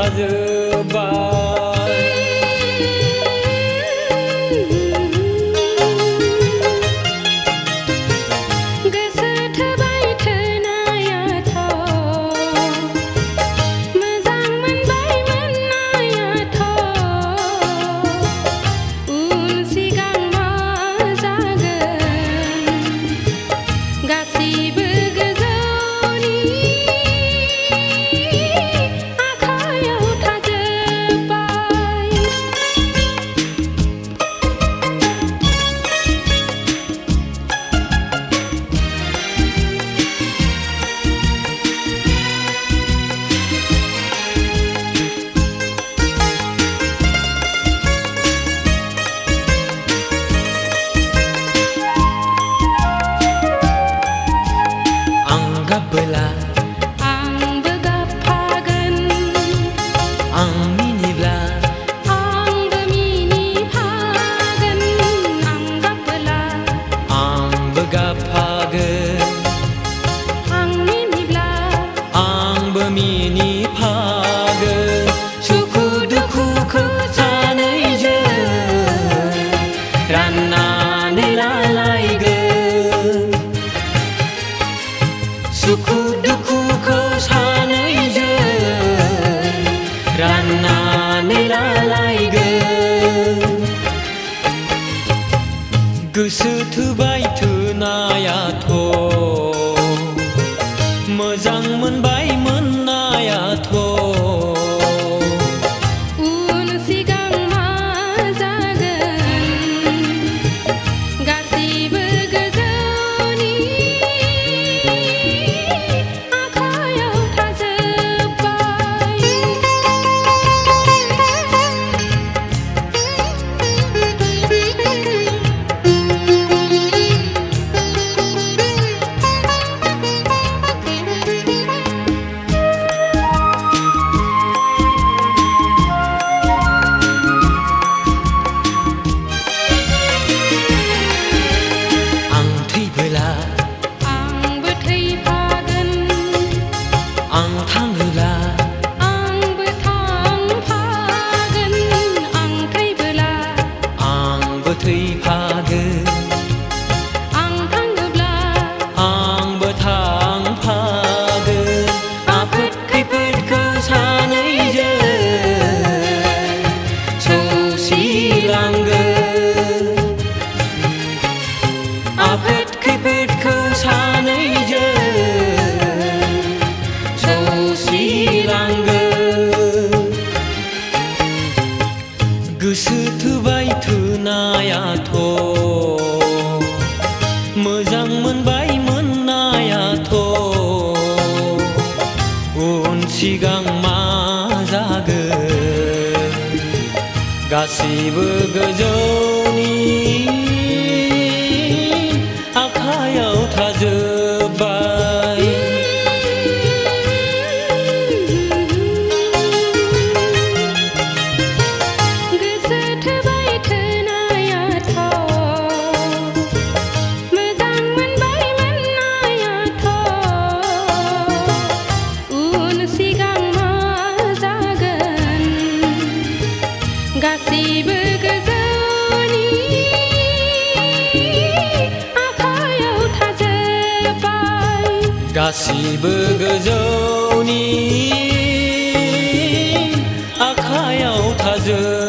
थाजोब्बाय। गोसो थोबाय थोनायाथ' मोजां मोनबाय मोननायाथ' उन सिगां मा जागोन गासिबो गोजौनि आखायाव थाजोब्बाय। आं गाबबोला आंबो गाबफागोन, आं मिनिब्ला आंबो मिनिफागोन। आं गाबबोला आंबो गाबफागोन, आं मिनिब्ला आंबो मिनिफागोन। सुखु दुखुखौ सानैजों राननानै लालायगोन। सुखु दुखुखौ सानैजों राननानै लालायगोन। गोसो थोबाय थोनायाथ' मोजां मोनबाय मोननायाथ' उन सिगां मा जागोन गासिबो गोजौनि आखायाव थाजोब्बाय। आं थैबोला आंबो थैफागोन, आं थाङोला आंबो थांफागोन। आं थैबोला आंबो थैफागोन, आं थाङोब्ला आंबो थांफागोन। आफोद खैफोदखौ सानैजों सौसिलांगोन। आफोद खैफोदखौ सानैजों सौसिलांगोन। गोसो थोबाय थोनायाथ' मोजां मोनबाय मोननायाथ' उन सिगां मा जागोन गासिबो गोजौनि आखायाव थाजोब्बाय। गोसो थोबाय थोनायाथ' मोजां मोनबाय मोननायाथ' उन सिगां मा जागोन गासिबो गोजौनि आखायाव थाजोब्बाय। गासिबो गोजौनि आखायाव थाजोब्बाय।